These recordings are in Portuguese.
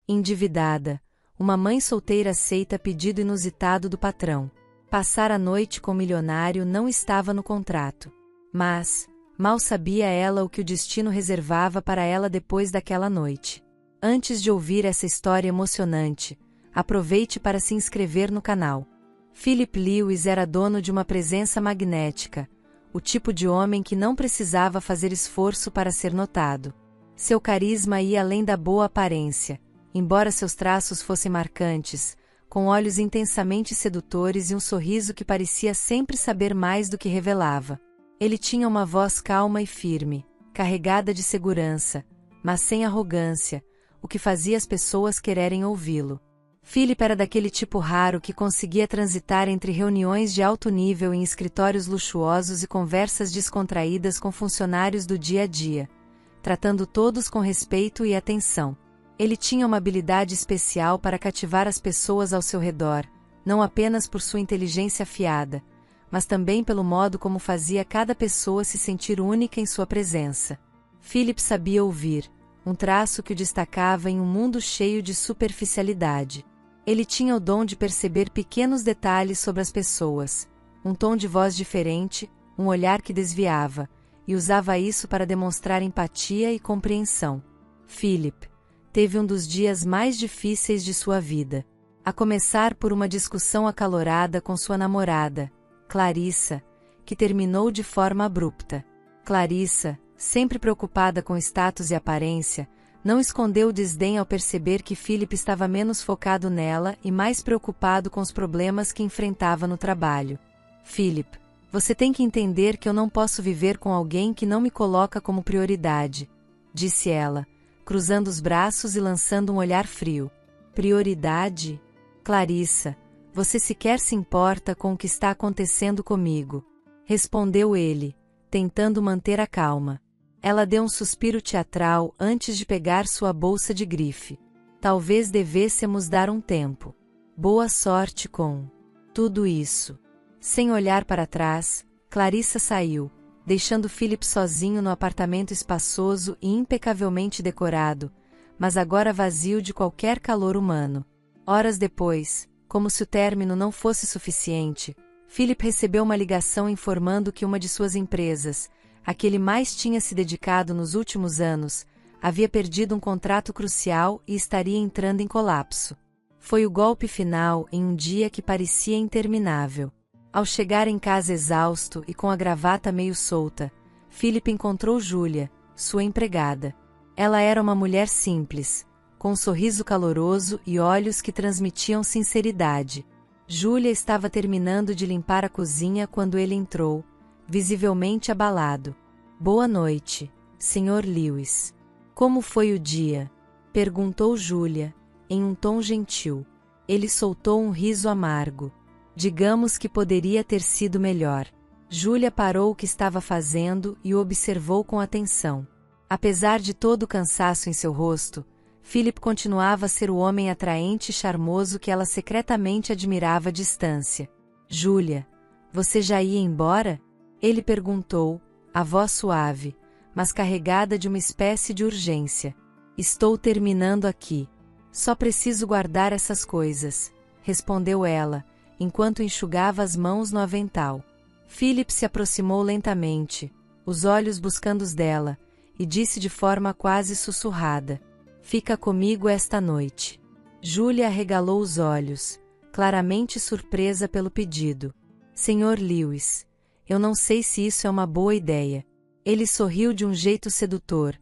Endividada, uma mãe solteira aceita pedido inusitado do patrão. Passar a noite com o milionário não estava no contrato. Mas, mal sabia ela o que o destino reservava para ela depois daquela noite. Antes de ouvir essa história emocionante, aproveite para se inscrever no canal. Philip Lewis era dono de uma presença magnética, o tipo de homem que não precisava fazer esforço para ser notado. Seu carisma ia além da boa aparência, embora seus traços fossem marcantes, com olhos intensamente sedutores e um sorriso que parecia sempre saber mais do que revelava. Ele tinha uma voz calma e firme, carregada de segurança, mas sem arrogância, o que fazia as pessoas quererem ouvi-lo. Philip era daquele tipo raro que conseguia transitar entre reuniões de alto nível em escritórios luxuosos e conversas descontraídas com funcionários do dia a dia, tratando todos com respeito e atenção. Ele tinha uma habilidade especial para cativar as pessoas ao seu redor, não apenas por sua inteligência afiada, mas também pelo modo como fazia cada pessoa se sentir única em sua presença. Philip sabia ouvir, um traço que o destacava em um mundo cheio de superficialidade. Ele tinha o dom de perceber pequenos detalhes sobre as pessoas, um tom de voz diferente, um olhar que desviava, e usava isso para demonstrar empatia e compreensão. Philip teve um dos dias mais difíceis de sua vida. A começar por uma discussão acalorada com sua namorada, Clarissa, que terminou de forma abrupta. Clarissa, sempre preocupada com status e aparência, não escondeu o desdém ao perceber que Philip estava menos focado nela e mais preocupado com os problemas que enfrentava no trabalho. Philip, você tem que entender que eu não posso viver com alguém que não me coloca como prioridade, disse ela, cruzando os braços e lançando um olhar frio. Prioridade? Clarissa, você sequer se importa com o que está acontecendo comigo, respondeu ele, tentando manter a calma. Ela deu um suspiro teatral antes de pegar sua bolsa de grife. Talvez devêssemos dar um tempo. Boa sorte com tudo isso. Sem olhar para trás, Clarissa saiu, deixando Philip sozinho no apartamento espaçoso e impecavelmente decorado, mas agora vazio de qualquer calor humano. Horas depois, como se o término não fosse suficiente, Philip recebeu uma ligação informando que uma de suas empresas, a que ele mais tinha se dedicado nos últimos anos, havia perdido um contrato crucial e estaria entrando em colapso. Foi o golpe final em um dia que parecia interminável. Ao chegar em casa exausto e com a gravata meio solta, Philip encontrou Julia, sua empregada. Ela era uma mulher simples, com um sorriso caloroso e olhos que transmitiam sinceridade. Julia estava terminando de limpar a cozinha quando ele entrou, visivelmente abalado. Boa noite, Sr. Lewis. Como foi o dia? Perguntou Julia, em um tom gentil. Ele soltou um riso amargo. Digamos que poderia ter sido melhor. Julia parou o que estava fazendo e o observou com atenção. Apesar de todo o cansaço em seu rosto, Philip continuava a ser o homem atraente e charmoso que ela secretamente admirava à distância. Julia, você já ia embora? Ele perguntou, a voz suave, mas carregada de uma espécie de urgência. Estou terminando aqui. Só preciso guardar essas coisas, respondeu ela, enquanto enxugava as mãos no avental. Philip se aproximou lentamente, os olhos buscando os dela, e disse de forma quase sussurrada: Fica comigo esta noite. Julia arregalou os olhos, claramente surpresa pelo pedido. Sr. Lewis, eu não sei se isso é uma boa ideia. Ele sorriu de um jeito sedutor,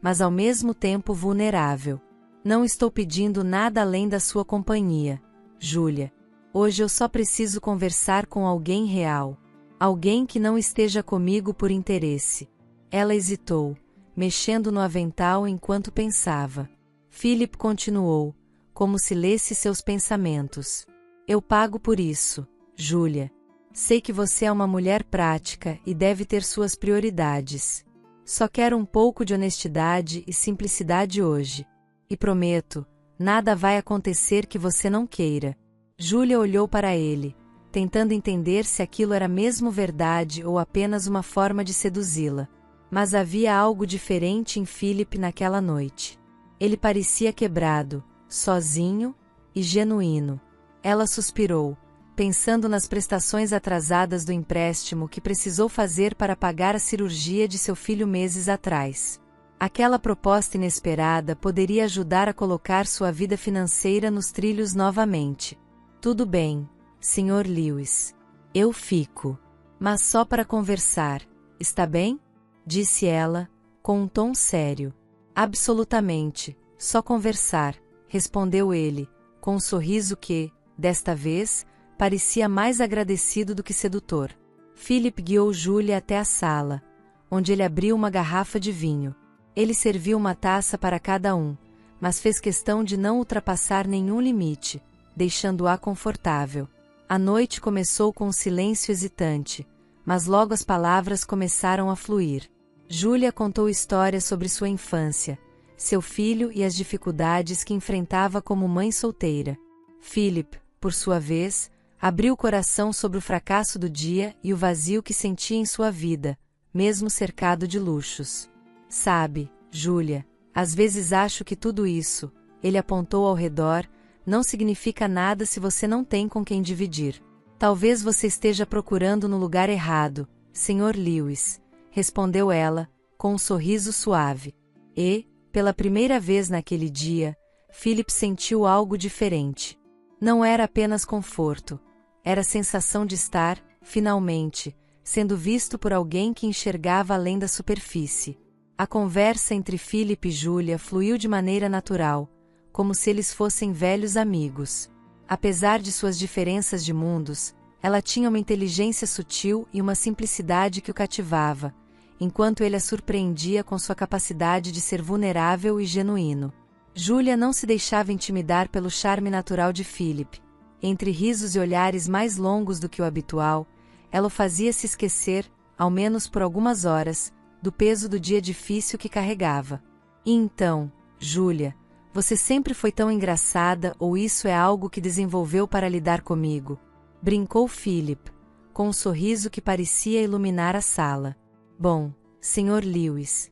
mas ao mesmo tempo vulnerável. Não estou pedindo nada além da sua companhia, Julia. Hoje eu só preciso conversar com alguém real. Alguém que não esteja comigo por interesse. Ela hesitou, mexendo no avental enquanto pensava. Philip continuou, como se lesse seus pensamentos. Eu pago por isso, Julia. Sei que você é uma mulher prática e deve ter suas prioridades. Só quero um pouco de honestidade e simplicidade hoje. E prometo, nada vai acontecer que você não queira. Julia olhou para ele, tentando entender se aquilo era mesmo verdade ou apenas uma forma de seduzi-la. Mas havia algo diferente em Philip naquela noite. Ele parecia quebrado, sozinho e genuíno. Ela suspirou, pensando nas prestações atrasadas do empréstimo que precisou fazer para pagar a cirurgia de seu filho meses atrás. Aquela proposta inesperada poderia ajudar a colocar sua vida financeira nos trilhos novamente. Tudo bem, Sr. Lewis. Eu fico. Mas só para conversar, está bem? Disse ela, com um tom sério. Absolutamente, só conversar, respondeu ele, com um sorriso que, desta vez, parecia mais agradecido do que sedutor. Philip guiou Julia até a sala, onde ele abriu uma garrafa de vinho. Ele serviu uma taça para cada um, mas fez questão de não ultrapassar nenhum limite, deixando-a confortável. A noite começou com um silêncio hesitante, mas logo as palavras começaram a fluir. Julia contou histórias sobre sua infância, seu filho e as dificuldades que enfrentava como mãe solteira. Philip, por sua vez, abriu o coração sobre o fracasso do dia e o vazio que sentia em sua vida, mesmo cercado de luxos. Sabe, Julia, às vezes acho que tudo isso, ele apontou ao redor, não significa nada se você não tem com quem dividir. Talvez você esteja procurando no lugar errado, Sr. Lewis, respondeu ela, com um sorriso suave. E, pela primeira vez naquele dia, Philip sentiu algo diferente. Não era apenas conforto, era a sensação de estar, finalmente, sendo visto por alguém que enxergava além da superfície. A conversa entre Philip e Julia fluiu de maneira natural, como se eles fossem velhos amigos. Apesar de suas diferenças de mundos, ela tinha uma inteligência sutil e uma simplicidade que o cativava, enquanto ele a surpreendia com sua capacidade de ser vulnerável e genuíno. Julia não se deixava intimidar pelo charme natural de Philip. Entre risos e olhares mais longos do que o habitual, ela o fazia se esquecer, ao menos por algumas horas, do peso do dia difícil que carregava. E então, Julia, você sempre foi tão engraçada ou isso é algo que desenvolveu para lidar comigo? Brincou Philip, com um sorriso que parecia iluminar a sala. Bom, Sr. Lewis.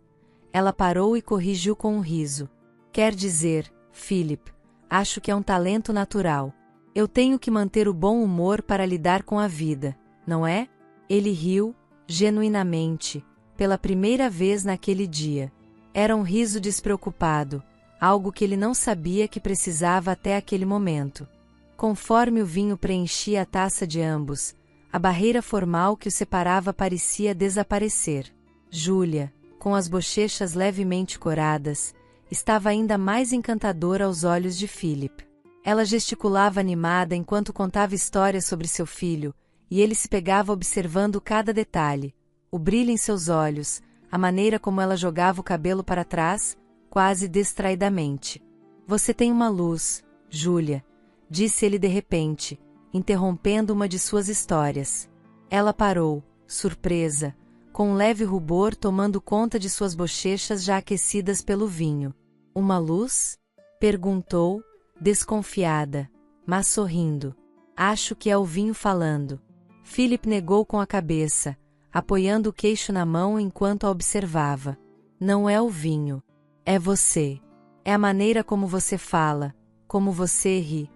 Ela parou e corrigiu com um riso. Quer dizer, Philip, acho que é um talento natural. Eu tenho que manter o bom humor para lidar com a vida, não é? Ele riu, genuinamente, pela primeira vez naquele dia. Era um riso despreocupado, algo que ele não sabia que precisava até aquele momento. Conforme o vinho preenchia a taça de ambos, a barreira formal que os separava parecia desaparecer. Julia, com as bochechas levemente coradas, estava ainda mais encantadora aos olhos de Philip. Ela gesticulava animada enquanto contava histórias sobre seu filho, e ele se pegava observando cada detalhe, o brilho em seus olhos, a maneira como ela jogava o cabelo para trás, quase distraidamente. Você tem uma luz, Julia, disse ele de repente, interrompendo uma de suas histórias. Ela parou, surpresa, com um leve rubor tomando conta de suas bochechas já aquecidas pelo vinho. Uma luz? Perguntou, desconfiada, mas sorrindo. Acho que é o vinho falando. Philip negou com a cabeça, apoiando o queixo na mão enquanto a observava. Não é o vinho. É você. É a maneira como você fala, como você ri,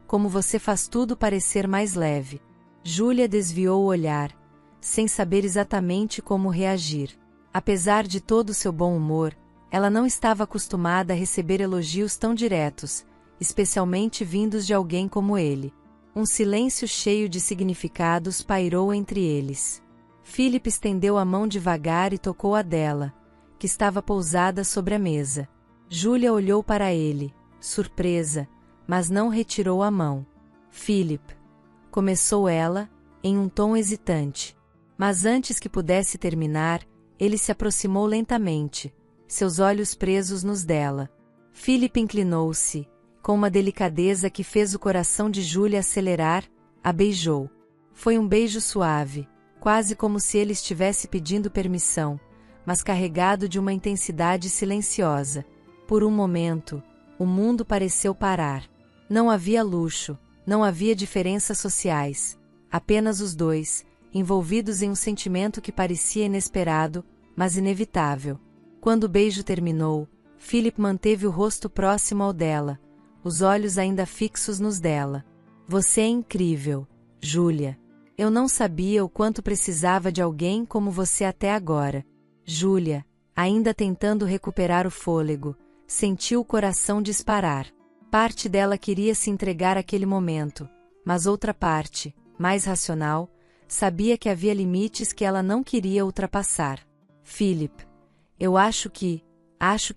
como você faz tudo parecer mais leve. Julia desviou o olhar, sem saber exatamente como reagir. Apesar de todo o seu bom humor, ela não estava acostumada a receber elogios tão diretos, especialmente vindos de alguém como ele. Um silêncio cheio de significados pairou entre eles. Philip estendeu a mão devagar e tocou a dela, que estava pousada sobre a mesa. Julia olhou para ele, surpresa, mas não retirou a mão. Philip, começou ela, em um tom hesitante. Mas antes que pudesse terminar, ele se aproximou lentamente, seus olhos presos nos dela. Philip inclinou-se, com uma delicadeza que fez o coração de Julia acelerar, a beijou. Foi um beijo suave, quase como se ele estivesse pedindo permissão, mas carregado de uma intensidade silenciosa. Por um momento, o mundo pareceu parar. Não havia luxo, não havia diferenças sociais, apenas os dois, envolvidos em um sentimento que parecia inesperado, mas inevitável. Quando o beijo terminou, Philip manteve o rosto próximo ao dela, os olhos ainda fixos nos dela. Você é incrível, Júlia. Eu não sabia o quanto precisava de alguém como você até agora. Júlia, ainda tentando recuperar o fôlego, sentiu o coração disparar. Parte dela queria se entregar àquele momento, mas outra parte, mais racional, sabia que havia limites que ela não queria ultrapassar. Philip, eu acho que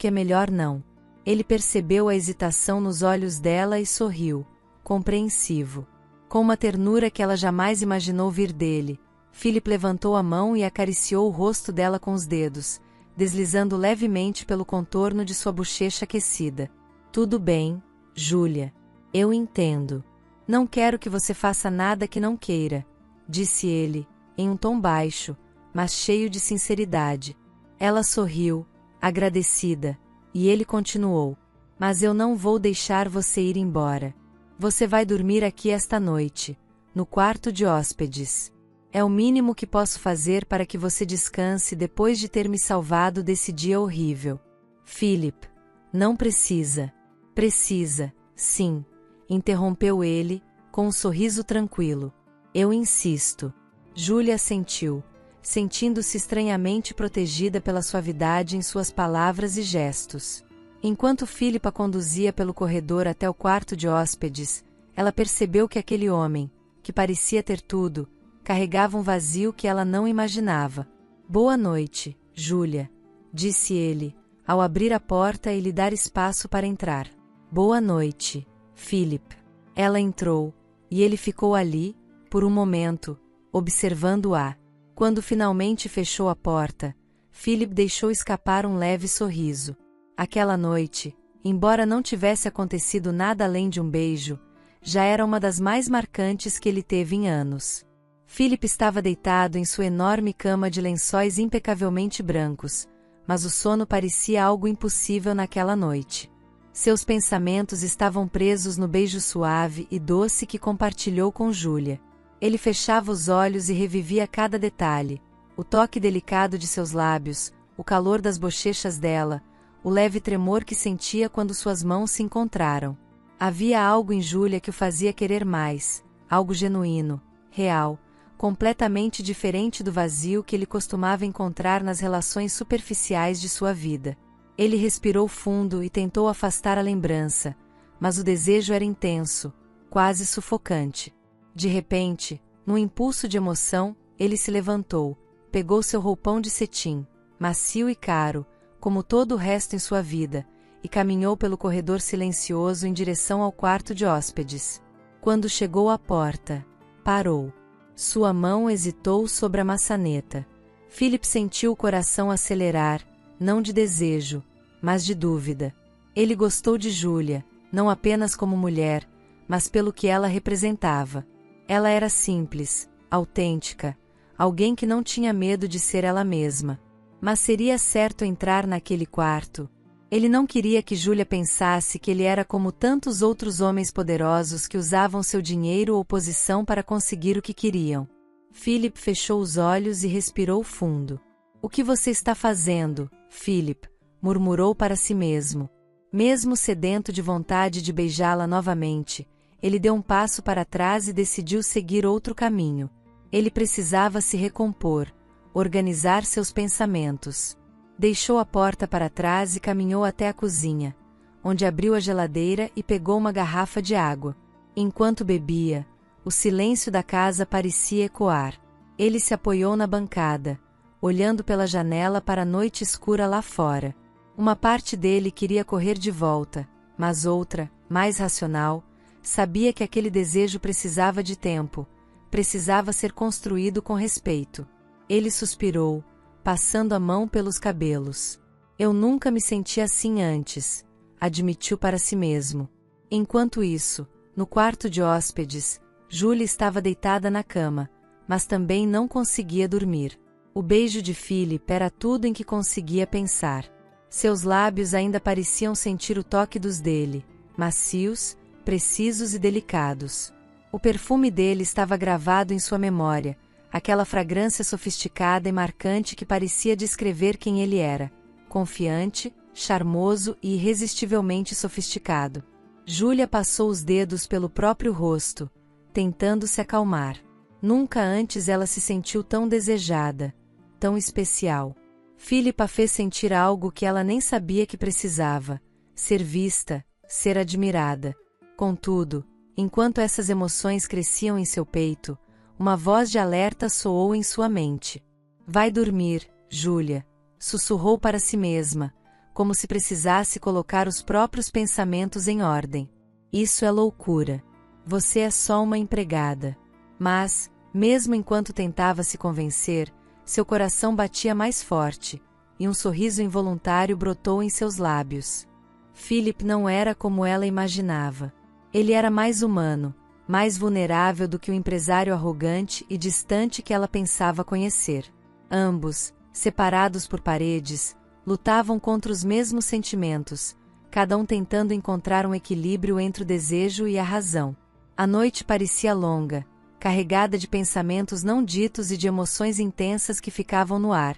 é melhor não. Ele percebeu a hesitação nos olhos dela e sorriu, compreensivo. Com uma ternura que ela jamais imaginou vir dele, Philip levantou a mão e acariciou o rosto dela com os dedos, deslizando levemente pelo contorno de sua bochecha aquecida. Tudo bem, Júlia. Eu entendo. Não quero que você faça nada que não queira, disse ele, em um tom baixo, mas cheio de sinceridade. Ela sorriu, agradecida, e ele continuou. Mas eu não vou deixar você ir embora. Você vai dormir aqui esta noite, no quarto de hóspedes. É o mínimo que posso fazer para que você descanse depois de ter me salvado desse dia horrível. Philip, não precisa. Precisa, sim, interrompeu ele, com um sorriso tranquilo. Eu insisto. Júlia assentiu, sentindo-se estranhamente protegida pela suavidade em suas palavras e gestos. Enquanto Philip a conduzia pelo corredor até o quarto de hóspedes, ela percebeu que aquele homem, que parecia ter tudo, carregava um vazio que ela não imaginava. Boa noite, Júlia, disse ele, ao abrir a porta e lhe dar espaço para entrar. Boa noite, Philip. Ela entrou, e ele ficou ali, por um momento, observando-a. Quando finalmente fechou a porta, Philip deixou escapar um leve sorriso. Aquela noite, embora não tivesse acontecido nada além de um beijo, já era uma das mais marcantes que ele teve em anos. Philip estava deitado em sua enorme cama de lençóis impecavelmente brancos, mas o sono parecia algo impossível naquela noite. Seus pensamentos estavam presos no beijo suave e doce que compartilhou com Júlia. Ele fechava os olhos e revivia cada detalhe, o toque delicado de seus lábios, o calor das bochechas dela, o leve tremor que sentia quando suas mãos se encontraram. Havia algo em Júlia que o fazia querer mais, algo genuíno, real, completamente diferente do vazio que ele costumava encontrar nas relações superficiais de sua vida. Ele respirou fundo e tentou afastar a lembrança, mas o desejo era intenso, quase sufocante. De repente, num impulso de emoção, ele se levantou, pegou seu roupão de cetim, macio e caro, como todo o resto em sua vida, e caminhou pelo corredor silencioso em direção ao quarto de hóspedes. Quando chegou à porta, parou. Sua mão hesitou sobre a maçaneta. Philip sentiu o coração acelerar, não de desejo, mas de dúvida. Ele gostou de Júlia, não apenas como mulher, mas pelo que ela representava. Ela era simples, autêntica, alguém que não tinha medo de ser ela mesma. Mas seria certo entrar naquele quarto? Ele não queria que Júlia pensasse que ele era como tantos outros homens poderosos que usavam seu dinheiro ou posição para conseguir o que queriam. Philip fechou os olhos e respirou fundo. O que você está fazendo, Philip? Murmurou para si mesmo. Mesmo sedento de vontade de beijá-la novamente, ele deu um passo para trás e decidiu seguir outro caminho. Ele precisava se recompor, organizar seus pensamentos. Deixou a porta para trás e caminhou até a cozinha, onde abriu a geladeira e pegou uma garrafa de água. Enquanto bebia, o silêncio da casa parecia ecoar. Ele se apoiou na bancada, olhando pela janela para a noite escura lá fora. Uma parte dele queria correr de volta, mas outra, mais racional, sabia que aquele desejo precisava de tempo, precisava ser construído com respeito. Ele suspirou, passando a mão pelos cabelos. Eu nunca me senti assim antes, admitiu para si mesmo. Enquanto isso, no quarto de hóspedes, Júlia estava deitada na cama, mas também não conseguia dormir. O beijo de Philip era tudo em que conseguia pensar. Seus lábios ainda pareciam sentir o toque dos dele, macios, precisos e delicados. O perfume dele estava gravado em sua memória, aquela fragrância sofisticada e marcante que parecia descrever quem ele era, confiante, charmoso e irresistivelmente sofisticado. Júlia passou os dedos pelo próprio rosto, tentando se acalmar. Nunca antes ela se sentiu tão desejada, tão especial. Philip a fez sentir algo que ela nem sabia que precisava: ser vista, ser admirada. Contudo, enquanto essas emoções cresciam em seu peito, uma voz de alerta soou em sua mente. Vai dormir, Júlia, sussurrou para si mesma, como se precisasse colocar os próprios pensamentos em ordem. Isso é loucura. Você é só uma empregada. Mas, mesmo enquanto tentava se convencer, seu coração batia mais forte, e um sorriso involuntário brotou em seus lábios. Philip não era como ela imaginava. Ele era mais humano, mais vulnerável do que o empresário arrogante e distante que ela pensava conhecer. Ambos, separados por paredes, lutavam contra os mesmos sentimentos, cada um tentando encontrar um equilíbrio entre o desejo e a razão. A noite parecia longa, carregada de pensamentos não ditos e de emoções intensas que ficavam no ar,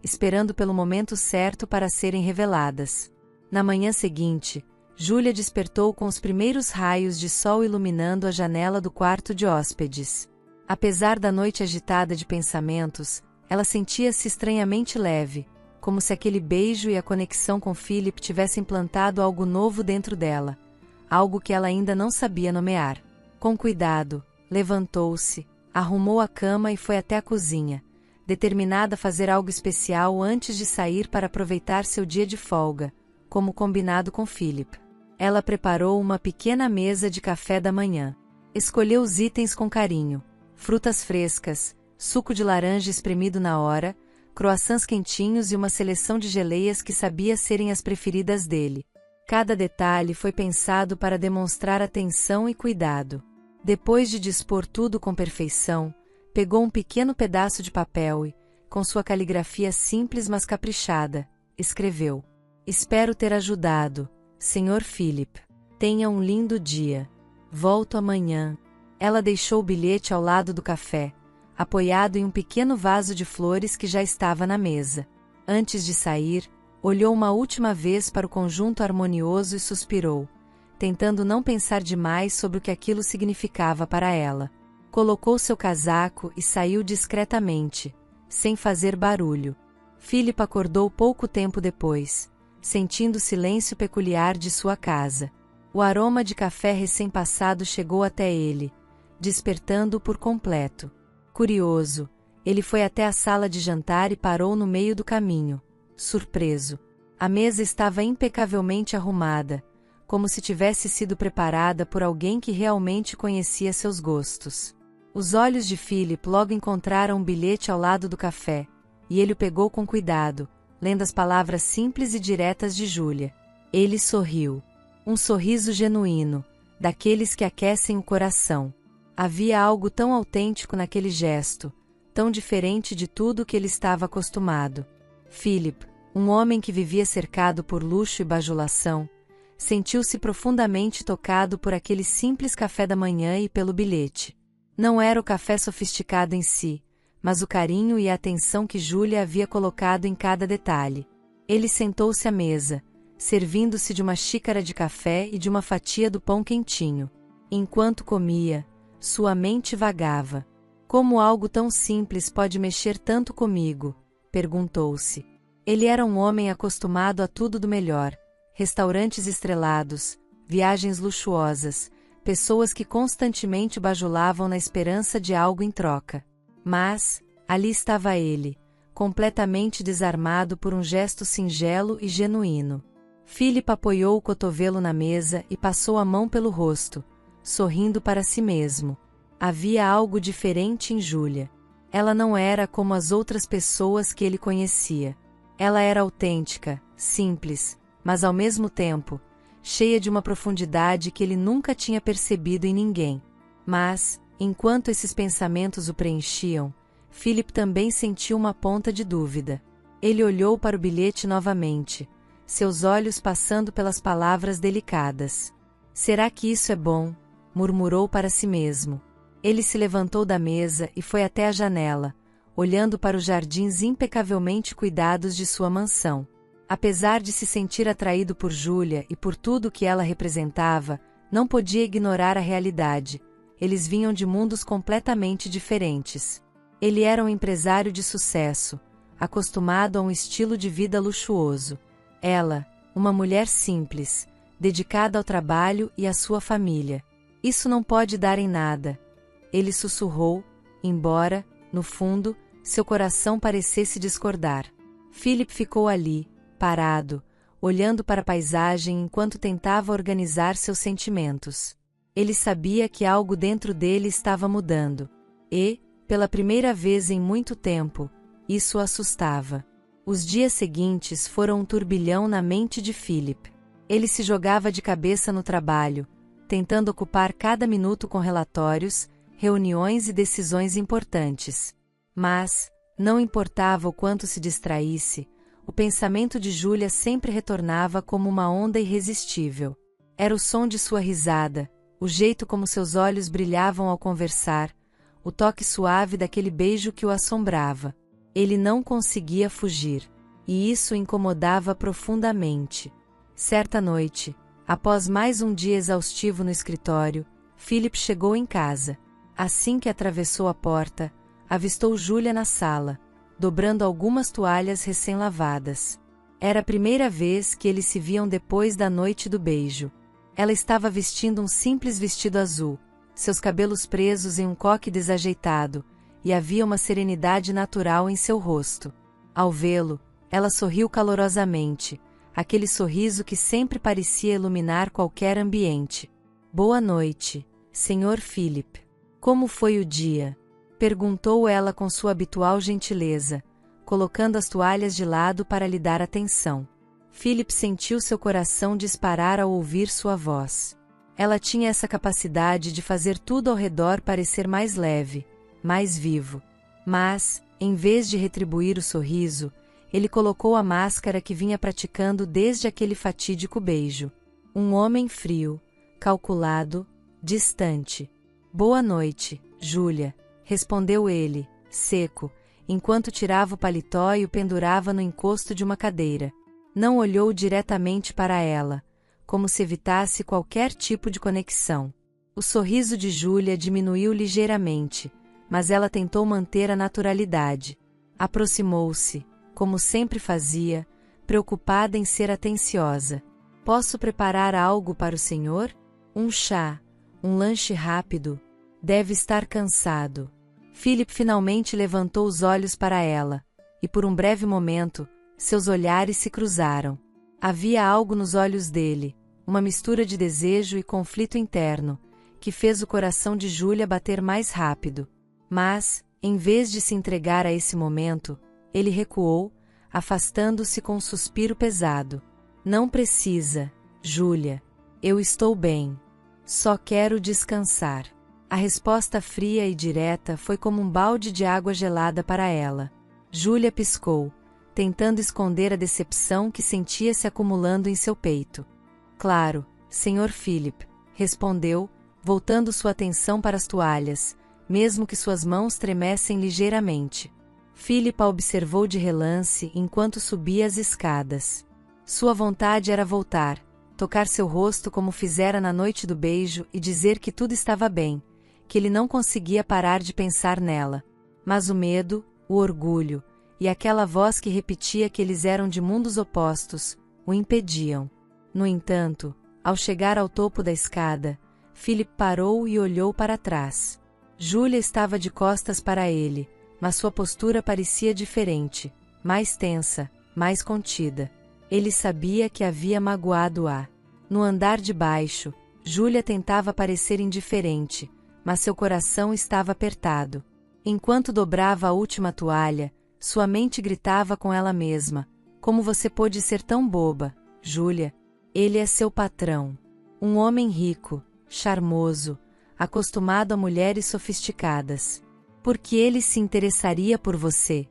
esperando pelo momento certo para serem reveladas. Na manhã seguinte, Júlia despertou com os primeiros raios de sol iluminando a janela do quarto de hóspedes. Apesar da noite agitada de pensamentos, ela sentia-se estranhamente leve, como se aquele beijo e a conexão com Philip tivessem plantado algo novo dentro dela, algo que ela ainda não sabia nomear. Com cuidado, levantou-se, arrumou a cama e foi até a cozinha, determinada a fazer algo especial antes de sair para aproveitar seu dia de folga, como combinado com Philip. Ela preparou uma pequena mesa de café da manhã. Escolheu os itens com carinho: frutas frescas, suco de laranja espremido na hora, croissants quentinhos e uma seleção de geleias que sabia serem as preferidas dele. Cada detalhe foi pensado para demonstrar atenção e cuidado. Depois de dispor tudo com perfeição, pegou um pequeno pedaço de papel e, com sua caligrafia simples mas caprichada, escreveu: Espero ter ajudado, Sr. Philip. Tenha um lindo dia. Volto amanhã. Ela deixou o bilhete ao lado do café, apoiado em um pequeno vaso de flores que já estava na mesa. Antes de sair, olhou uma última vez para o conjunto harmonioso e suspirou, tentando não pensar demais sobre o que aquilo significava para ela. Colocou seu casaco e saiu discretamente, sem fazer barulho. Philip acordou pouco tempo depois, sentindo o silêncio peculiar de sua casa. O aroma de café recém-passado chegou até ele, despertando-o por completo. Curioso, ele foi até a sala de jantar e parou no meio do caminho, surpreso. A mesa estava impecavelmente arrumada, como se tivesse sido preparada por alguém que realmente conhecia seus gostos. Os olhos de Philip logo encontraram um bilhete ao lado do café, e ele o pegou com cuidado, lendo as palavras simples e diretas de Júlia. Ele sorriu. Um sorriso genuíno, daqueles que aquecem o coração. Havia algo tão autêntico naquele gesto, tão diferente de tudo que ele estava acostumado. Philip, um homem que vivia cercado por luxo e bajulação, sentiu-se profundamente tocado por aquele simples café da manhã e pelo bilhete. Não era o café sofisticado em si, mas o carinho e a atenção que Júlia havia colocado em cada detalhe. Ele sentou-se à mesa, servindo-se de uma xícara de café e de uma fatia do pão quentinho. Enquanto comia, sua mente vagava. Como algo tão simples pode mexer tanto comigo? Perguntou-se. Ele era um homem acostumado a tudo do melhor: restaurantes estrelados, viagens luxuosas, pessoas que constantemente bajulavam na esperança de algo em troca. Mas, ali estava ele, completamente desarmado por um gesto singelo e genuíno. Philip apoiou o cotovelo na mesa e passou a mão pelo rosto, sorrindo para si mesmo. Havia algo diferente em Júlia. Ela não era como as outras pessoas que ele conhecia. Ela era autêntica, simples, mas ao mesmo tempo, cheia de uma profundidade que ele nunca tinha percebido em ninguém. Mas, enquanto esses pensamentos o preenchiam, Philip também sentiu uma ponta de dúvida. Ele olhou para o bilhete novamente, seus olhos passando pelas palavras delicadas. Será que isso é bom? Murmurou para si mesmo. Ele se levantou da mesa e foi até a janela, olhando para os jardins impecavelmente cuidados de sua mansão. Apesar de se sentir atraído por Júlia e por tudo o que ela representava, não podia ignorar a realidade. Eles vinham de mundos completamente diferentes. Ele era um empresário de sucesso, acostumado a um estilo de vida luxuoso. Ela, uma mulher simples, dedicada ao trabalho e à sua família. Isso não pode dar em nada. Ele sussurrou, embora, no fundo, seu coração parecesse discordar. Philip ficou ali, parado, olhando para a paisagem enquanto tentava organizar seus sentimentos. Ele sabia que algo dentro dele estava mudando. E, pela primeira vez em muito tempo, isso o assustava. Os dias seguintes foram um turbilhão na mente de Philip. Ele se jogava de cabeça no trabalho, tentando ocupar cada minuto com relatórios, reuniões e decisões importantes. Mas, não importava o quanto se distraísse, o pensamento de Júlia sempre retornava como uma onda irresistível. Era o som de sua risada, o jeito como seus olhos brilhavam ao conversar, o toque suave daquele beijo que o assombrava. Ele não conseguia fugir, e isso o incomodava profundamente. Certa noite, após mais um dia exaustivo no escritório, Philip chegou em casa. Assim que atravessou a porta, avistou Júlia na sala, dobrando algumas toalhas recém-lavadas. Era a primeira vez que eles se viam depois da noite do beijo. Ela estava vestindo um simples vestido azul, seus cabelos presos em um coque desajeitado, e havia uma serenidade natural em seu rosto. Ao vê-lo, ela sorriu calorosamente, aquele sorriso que sempre parecia iluminar qualquer ambiente. "Boa noite, Sr. Philip. Como foi o dia?" perguntou ela com sua habitual gentileza, colocando as toalhas de lado para lhe dar atenção. Philip sentiu seu coração disparar ao ouvir sua voz. Ela tinha essa capacidade de fazer tudo ao redor parecer mais leve, mais vivo. Mas, em vez de retribuir o sorriso, ele colocou a máscara que vinha praticando desde aquele fatídico beijo. Um homem frio, calculado, distante. "Boa noite, Júlia", respondeu ele, seco, enquanto tirava o paletó e o pendurava no encosto de uma cadeira. Não olhou diretamente para ela, como se evitasse qualquer tipo de conexão. O sorriso de Júlia diminuiu ligeiramente, mas ela tentou manter a naturalidade. Aproximou-se, como sempre fazia, preocupada em ser atenciosa. "Posso preparar algo para o senhor? Um chá, um lanche rápido? Deve estar cansado." Philip finalmente levantou os olhos para ela, e por um breve momento, seus olhares se cruzaram. Havia algo nos olhos dele, uma mistura de desejo e conflito interno, que fez o coração de Júlia bater mais rápido. Mas, em vez de se entregar a esse momento, ele recuou, afastando-se com um suspiro pesado. "Não precisa, Júlia. Eu estou bem. Só quero descansar." A resposta fria e direta foi como um balde de água gelada para ela. Júlia piscou, tentando esconder a decepção que sentia se acumulando em seu peito. "Claro, Sr. Philip", respondeu, voltando sua atenção para as toalhas, mesmo que suas mãos tremessem ligeiramente. Philip a observou de relance enquanto subia as escadas. Sua vontade era voltar, tocar seu rosto como fizera na noite do beijo e dizer que tudo estava bem, que ele não conseguia parar de pensar nela. Mas o medo, o orgulho, e aquela voz que repetia que eles eram de mundos opostos, o impediam. No entanto, ao chegar ao topo da escada, Philip parou e olhou para trás. Júlia estava de costas para ele, mas sua postura parecia diferente, mais tensa, mais contida. Ele sabia que havia magoado-a. No andar de baixo, Júlia tentava parecer indiferente, mas seu coração estava apertado. Enquanto dobrava a última toalha, sua mente gritava com ela mesma: "Como você pôde ser tão boba, Júlia? Ele é seu patrão. Um homem rico, charmoso, acostumado a mulheres sofisticadas. Por que ele se interessaria por você?"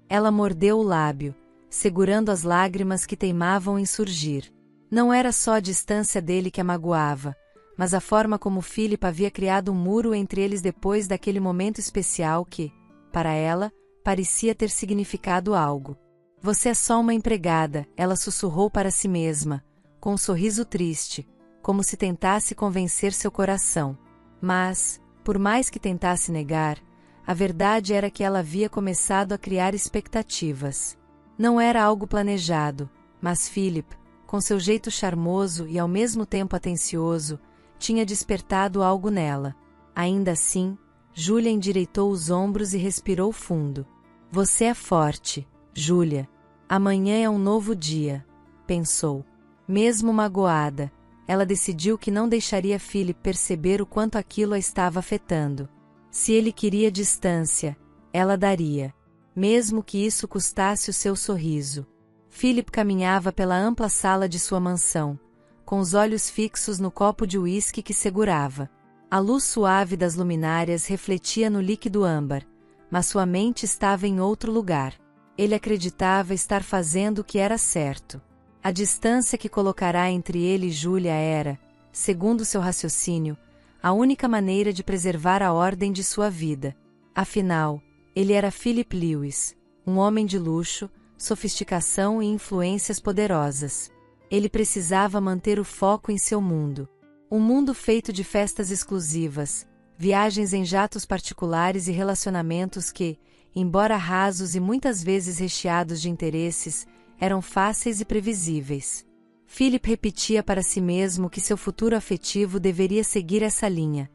Ela mordeu o lábio, segurando as lágrimas que teimavam em surgir. Não era só a distância dele que a magoava, mas a forma como Philip havia criado um muro entre eles depois daquele momento especial que, para ela, parecia ter significado algo. Você é só uma empregada, ela sussurrou para si mesma, com um sorriso triste, como se tentasse convencer seu coração. Mas, por mais que tentasse negar, a verdade era que ela havia começado a criar expectativas. Não era algo planejado, mas Philip, com seu jeito charmoso e ao mesmo tempo atencioso, tinha despertado algo nela. Ainda assim, Júlia endireitou os ombros e respirou fundo. Você é forte, Júlia. Amanhã é um novo dia, pensou. Mesmo magoada, ela decidiu que não deixaria Philip perceber o quanto aquilo a estava afetando. Se ele queria distância, ela daria. Mesmo que isso custasse o seu sorriso. Philip caminhava pela ampla sala de sua mansão, com os olhos fixos no copo de uísque que segurava. A luz suave das luminárias refletia no líquido âmbar, mas sua mente estava em outro lugar. Ele acreditava estar fazendo o que era certo. A distância que colocará entre ele e Júlia era, segundo seu raciocínio, a única maneira de preservar a ordem de sua vida. Afinal, ele era Philip Lewis, um homem de luxo, sofisticação e influências poderosas. Ele precisava manter o foco em seu mundo. Um mundo feito de festas exclusivas, viagens em jatos particulares e relacionamentos que, embora rasos e muitas vezes recheados de interesses, eram fáceis e previsíveis. Philip repetia para si mesmo que seu futuro afetivo deveria seguir essa linha.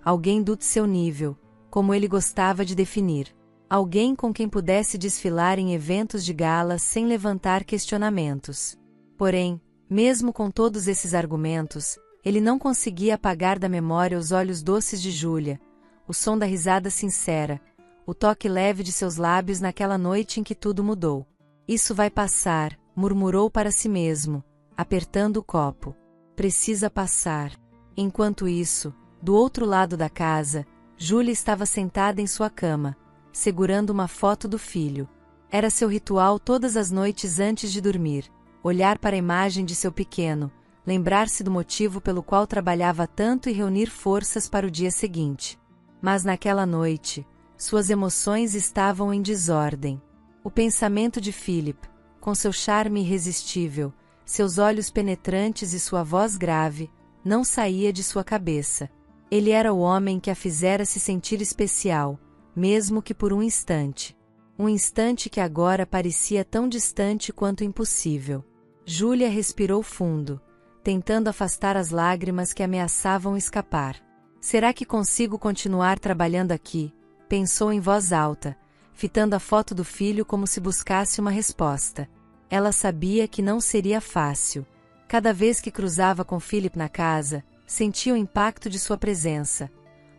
Alguém do seu nível, como ele gostava de definir. Alguém com quem pudesse desfilar em eventos de gala sem levantar questionamentos. Porém, mesmo com todos esses argumentos, ele não conseguia apagar da memória os olhos doces de Júlia, o som da risada sincera, o toque leve de seus lábios naquela noite em que tudo mudou. Isso vai passar, murmurou para si mesmo, apertando o copo. Precisa passar. Enquanto isso, do outro lado da casa, Júlia estava sentada em sua cama, segurando uma foto do filho. Era seu ritual todas as noites antes de dormir, olhar para a imagem de seu pequeno, lembrar-se do motivo pelo qual trabalhava tanto e reunir forças para o dia seguinte. Mas naquela noite, suas emoções estavam em desordem. O pensamento de Philip, com seu charme irresistível, seus olhos penetrantes e sua voz grave, não saía de sua cabeça. Ele era o homem que a fizera se sentir especial, mesmo que por um instante. Um instante que agora parecia tão distante quanto impossível. Júlia respirou fundo, tentando afastar as lágrimas que ameaçavam escapar. Será que consigo continuar trabalhando aqui? Pensou em voz alta, fitando a foto do filho como se buscasse uma resposta. Ela sabia que não seria fácil. Cada vez que cruzava com Philip na casa, sentia o impacto de sua presença.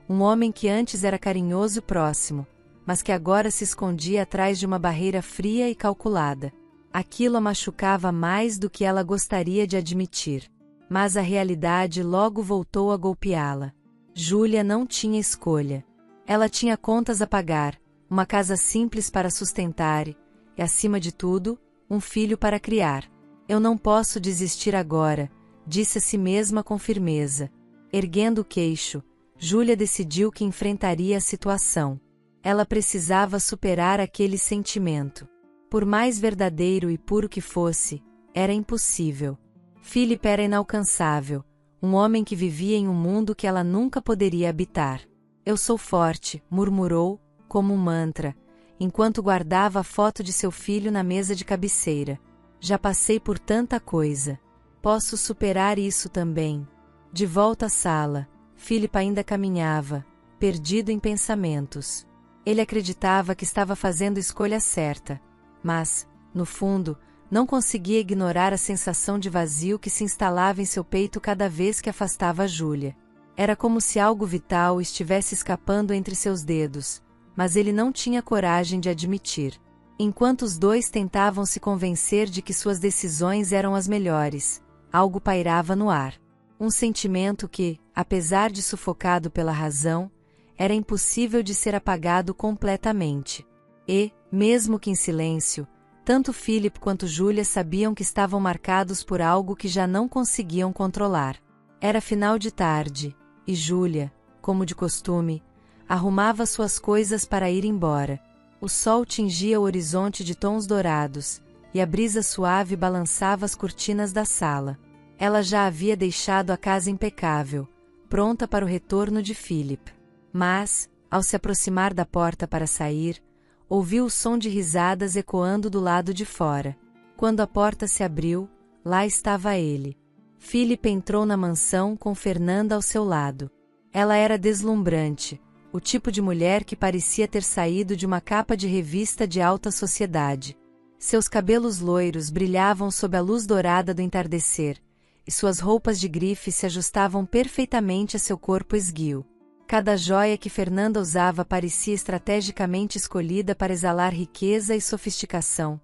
Um homem que antes era carinhoso e próximo, mas que agora se escondia atrás de uma barreira fria e calculada. Aquilo a machucava mais do que ela gostaria de admitir. Mas a realidade logo voltou a golpeá-la. Júlia não tinha escolha. Ela tinha contas a pagar, uma casa simples para sustentar e, acima de tudo, um filho para criar. Eu não posso desistir agora, disse a si mesma com firmeza. Erguendo o queixo, Júlia decidiu que enfrentaria a situação. Ela precisava superar aquele sentimento. Por mais verdadeiro e puro que fosse, era impossível. Philip era inalcançável, um homem que vivia em um mundo que ela nunca poderia habitar. Eu sou forte, murmurou, como um mantra, enquanto guardava a foto de seu filho na mesa de cabeceira. Já passei por tanta coisa. Posso superar isso também. De volta à sala, Philip ainda caminhava, perdido em pensamentos. Ele acreditava que estava fazendo a escolha certa, mas, no fundo, não conseguia ignorar a sensação de vazio que se instalava em seu peito cada vez que afastava Júlia. Era como se algo vital estivesse escapando entre seus dedos, mas ele não tinha coragem de admitir. Enquanto os dois tentavam se convencer de que suas decisões eram as melhores, algo pairava no ar. Um sentimento que, apesar de sufocado pela razão, era impossível de ser apagado completamente. E, mesmo que em silêncio, tanto Philip quanto Júlia sabiam que estavam marcados por algo que já não conseguiam controlar. Era final de tarde, e Júlia, como de costume, arrumava suas coisas para ir embora. O sol tingia o horizonte de tons dourados, e a brisa suave balançava as cortinas da sala. Ela já havia deixado a casa impecável, pronta para o retorno de Philip. Mas, ao se aproximar da porta para sair, ouviu o som de risadas ecoando do lado de fora. Quando a porta se abriu, lá estava ele. Philip entrou na mansão com Fernanda ao seu lado. Ela era deslumbrante, o tipo de mulher que parecia ter saído de uma capa de revista de alta sociedade. Seus cabelos loiros brilhavam sob a luz dourada do entardecer, e suas roupas de grife se ajustavam perfeitamente a seu corpo esguio. Cada joia que Fernanda usava parecia estrategicamente escolhida para exalar riqueza e sofisticação,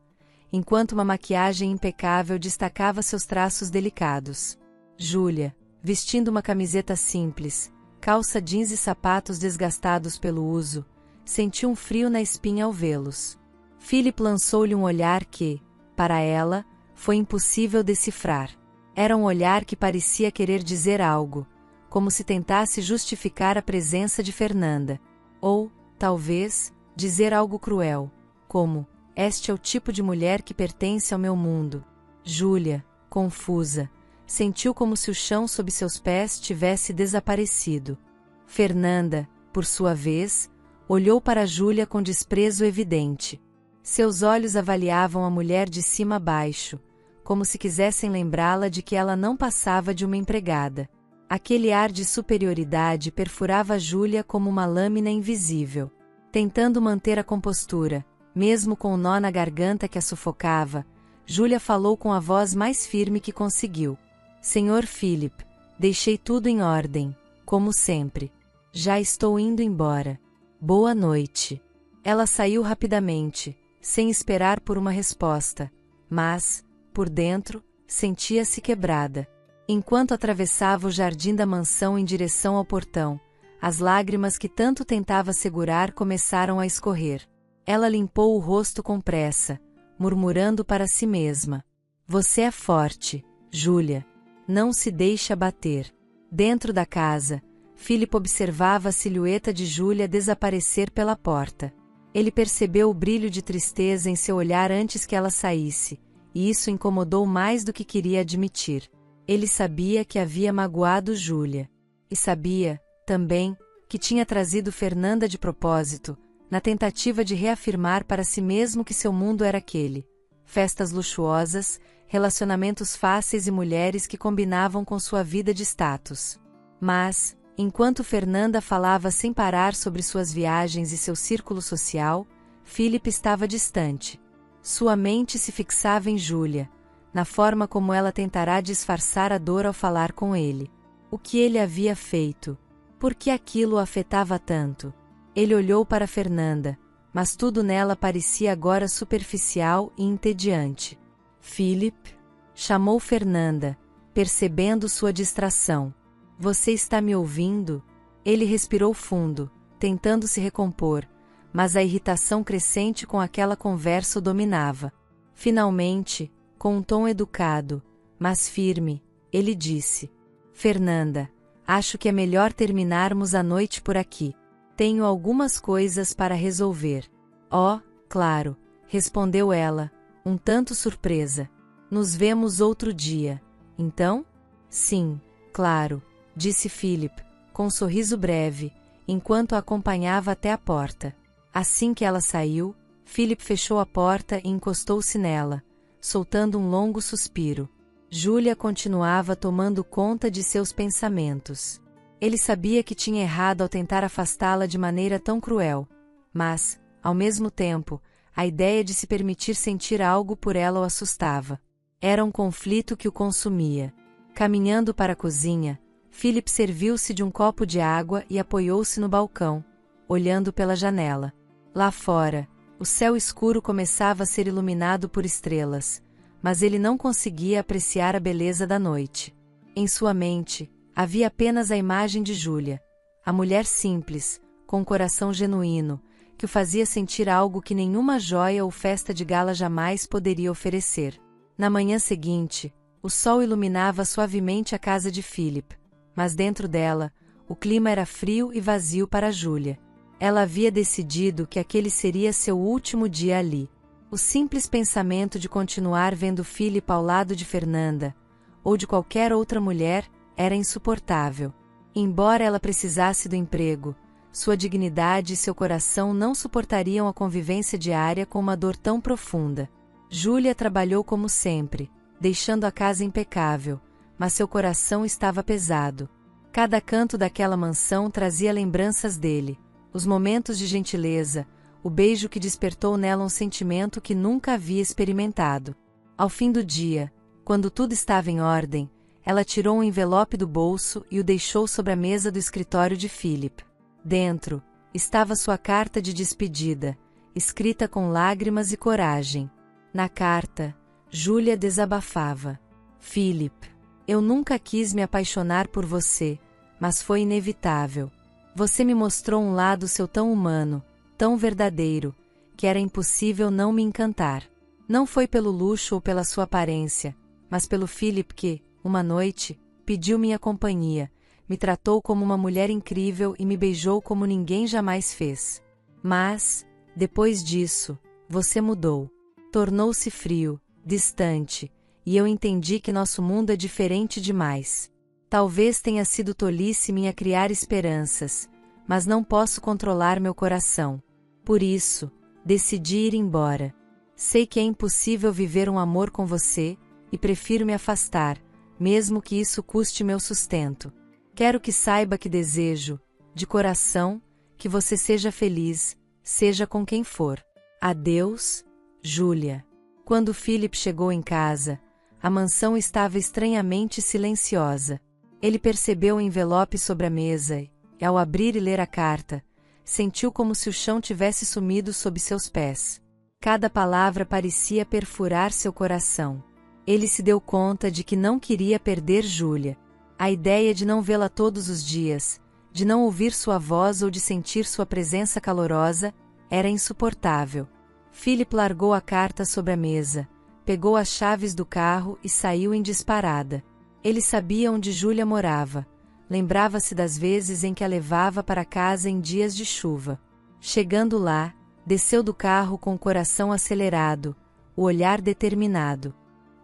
enquanto uma maquiagem impecável destacava seus traços delicados. Júlia, vestindo uma camiseta simples, calça jeans e sapatos desgastados pelo uso, sentiu um frio na espinha ao vê-los. Philip lançou-lhe um olhar que, para ela, foi impossível decifrar. Era um olhar que parecia querer dizer algo, como se tentasse justificar a presença de Fernanda. Ou, talvez, dizer algo cruel, como: "Este é o tipo de mulher que pertence ao meu mundo." Júlia, confusa, sentiu como se o chão sob seus pés tivesse desaparecido. Fernanda, por sua vez, olhou para Júlia com desprezo evidente. Seus olhos avaliavam a mulher de cima a baixo, como se quisessem lembrá-la de que ela não passava de uma empregada. Aquele ar de superioridade perfurava Júlia como uma lâmina invisível. Tentando manter a compostura, mesmo com o nó na garganta que a sufocava, Júlia falou com a voz mais firme que conseguiu. "Senhor Philip, deixei tudo em ordem, como sempre. Já estou indo embora. Boa noite." Ela saiu rapidamente, sem esperar por uma resposta, mas, por dentro, sentia-se quebrada. Enquanto atravessava o jardim da mansão em direção ao portão, as lágrimas que tanto tentava segurar começaram a escorrer. Ela limpou o rosto com pressa, murmurando para si mesma: "Você é forte, Júlia. Não se deixe abater." Dentro da casa, Philip observava a silhueta de Júlia desaparecer pela porta. Ele percebeu o brilho de tristeza em seu olhar antes que ela saísse, e isso incomodou mais do que queria admitir. Ele sabia que havia magoado Júlia. E sabia, também, que tinha trazido Fernanda de propósito, na tentativa de reafirmar para si mesmo que seu mundo era aquele: festas luxuosas, relacionamentos fáceis e mulheres que combinavam com sua vida de status. Mas, enquanto Fernanda falava sem parar sobre suas viagens e seu círculo social, Philip estava distante. Sua mente se fixava em Júlia, na forma como ela tentará disfarçar a dor ao falar com ele. O que ele havia feito? Por que aquilo o afetava tanto? Ele olhou para Fernanda, mas tudo nela parecia agora superficial e entediante. "Philip?" chamou Fernanda, percebendo sua distração. "Você está me ouvindo?" Ele respirou fundo, tentando se recompor, mas a irritação crescente com aquela conversa o dominava. Finalmente, com um tom educado, mas firme, ele disse: "Fernanda, acho que é melhor terminarmos a noite por aqui. Tenho algumas coisas para resolver." "Oh, claro", respondeu ela, um tanto surpresa. "Nos vemos outro dia, então?" "Sim, claro", disse Philip, com um sorriso breve, enquanto a acompanhava até a porta. Assim que ela saiu, Philip fechou a porta e encostou-se nela, soltando um longo suspiro. Júlia continuava tomando conta de seus pensamentos. Ele sabia que tinha errado ao tentar afastá-la de maneira tão cruel, mas, ao mesmo tempo, a ideia de se permitir sentir algo por ela o assustava. Era um conflito que o consumia. Caminhando para a cozinha, Philip serviu-se de um copo de água e apoiou-se no balcão, olhando pela janela. Lá fora, o céu escuro começava a ser iluminado por estrelas, mas ele não conseguia apreciar a beleza da noite. Em sua mente, havia apenas a imagem de Júlia, a mulher simples, com um coração genuíno, que o fazia sentir algo que nenhuma joia ou festa de gala jamais poderia oferecer. Na manhã seguinte, o sol iluminava suavemente a casa de Philip, mas dentro dela, o clima era frio e vazio para Júlia. Ela havia decidido que aquele seria seu último dia ali. O simples pensamento de continuar vendo Philip ao lado de Fernanda, ou de qualquer outra mulher, era insuportável. Embora ela precisasse do emprego, sua dignidade e seu coração não suportariam a convivência diária com uma dor tão profunda. Júlia trabalhou como sempre, deixando a casa impecável, mas seu coração estava pesado. Cada canto daquela mansão trazia lembranças dele, os momentos de gentileza, o beijo que despertou nela um sentimento que nunca havia experimentado. Ao fim do dia, quando tudo estava em ordem, ela tirou um envelope do bolso e o deixou sobre a mesa do escritório de Philip. Dentro, estava sua carta de despedida, escrita com lágrimas e coragem. Na carta, Júlia desabafava. Philip, eu nunca quis me apaixonar por você, mas foi inevitável. Você me mostrou um lado seu tão humano, tão verdadeiro, que era impossível não me encantar. Não foi pelo luxo ou pela sua aparência, mas pelo Philip que, uma noite, pediu minha companhia, me tratou como uma mulher incrível e me beijou como ninguém jamais fez. Mas, depois disso, você mudou. Tornou-se frio, distante, e eu entendi que nosso mundo é diferente demais. Talvez tenha sido tolice minha criar esperanças, mas não posso controlar meu coração. Por isso, decidi ir embora. Sei que é impossível viver um amor com você, e prefiro me afastar, mesmo que isso custe meu sustento. Quero que saiba que desejo, de coração, que você seja feliz, seja com quem for. Adeus, Júlia. Quando Philip chegou em casa, a mansão estava estranhamente silenciosa. Ele percebeu o envelope sobre a mesa e, ao abrir e ler a carta, sentiu como se o chão tivesse sumido sob seus pés. Cada palavra parecia perfurar seu coração. Ele se deu conta de que não queria perder Júlia. A ideia de não vê-la todos os dias, de não ouvir sua voz ou de sentir sua presença calorosa, era insuportável. Philip largou a carta sobre a mesa, pegou as chaves do carro e saiu em disparada. Ele sabia onde Júlia morava. Lembrava-se das vezes em que a levava para casa em dias de chuva. Chegando lá, desceu do carro com o coração acelerado, o olhar determinado.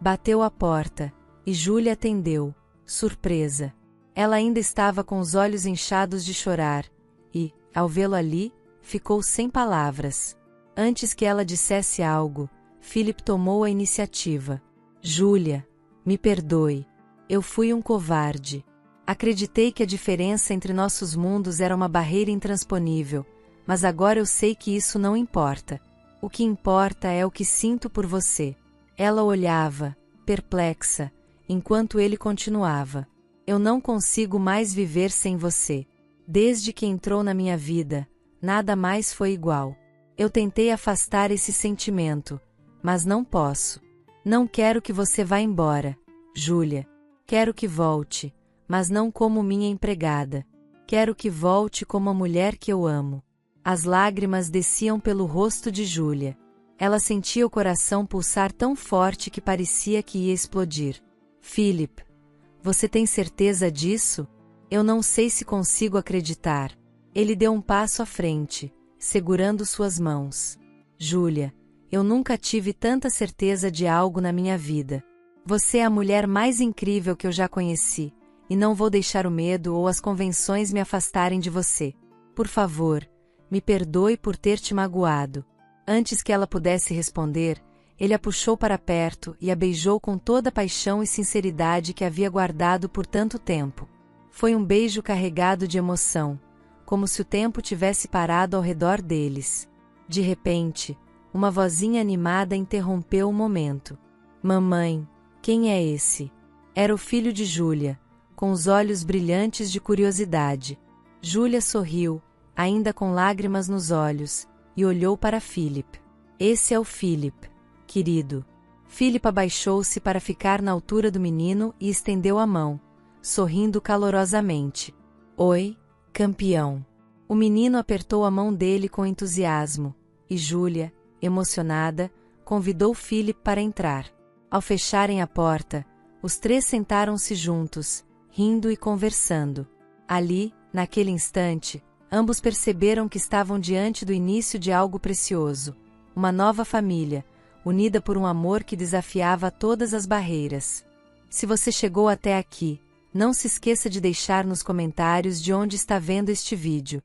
Bateu à porta, e Júlia atendeu, surpresa. Ela ainda estava com os olhos inchados de chorar, e, ao vê-lo ali, ficou sem palavras. Antes que ela dissesse algo, Philip tomou a iniciativa. Júlia, me perdoe. Eu fui um covarde. Acreditei que a diferença entre nossos mundos era uma barreira intransponível, mas agora eu sei que isso não importa. O que importa é o que sinto por você. Ela olhava, perplexa, enquanto ele continuava. Eu não consigo mais viver sem você. Desde que entrou na minha vida, nada mais foi igual. Eu tentei afastar esse sentimento, mas não posso. Não quero que você vá embora, Júlia. Quero que volte, mas não como minha empregada. Quero que volte como a mulher que eu amo. As lágrimas desciam pelo rosto de Júlia. Ela sentia o coração pulsar tão forte que parecia que ia explodir. Philip, você tem certeza disso? Eu não sei se consigo acreditar. Ele deu um passo à frente, segurando suas mãos. Júlia, eu nunca tive tanta certeza de algo na minha vida. Você é a mulher mais incrível que eu já conheci, e não vou deixar o medo ou as convenções me afastarem de você. Por favor, me perdoe por ter te magoado. Antes que ela pudesse responder, ele a puxou para perto e a beijou com toda a paixão e sinceridade que havia guardado por tanto tempo. Foi um beijo carregado de emoção, como se o tempo tivesse parado ao redor deles. De repente, uma vozinha animada interrompeu o momento. Mamãe, quem é esse? Era o filho de Júlia, com os olhos brilhantes de curiosidade. Júlia sorriu, ainda com lágrimas nos olhos, e olhou para Philip. Esse é o Philip, querido. Philip abaixou-se para ficar na altura do menino e estendeu a mão, sorrindo calorosamente. Oi, campeão. O menino apertou a mão dele com entusiasmo, e Júlia, emocionada, convidou Philip para entrar. Ao fecharem a porta, os três sentaram-se juntos, rindo e conversando. Ali, naquele instante, ambos perceberam que estavam diante do início de algo precioso, uma nova família, unida por um amor que desafiava todas as barreiras. Se você chegou até aqui, não se esqueça de deixar nos comentários de onde está vendo este vídeo.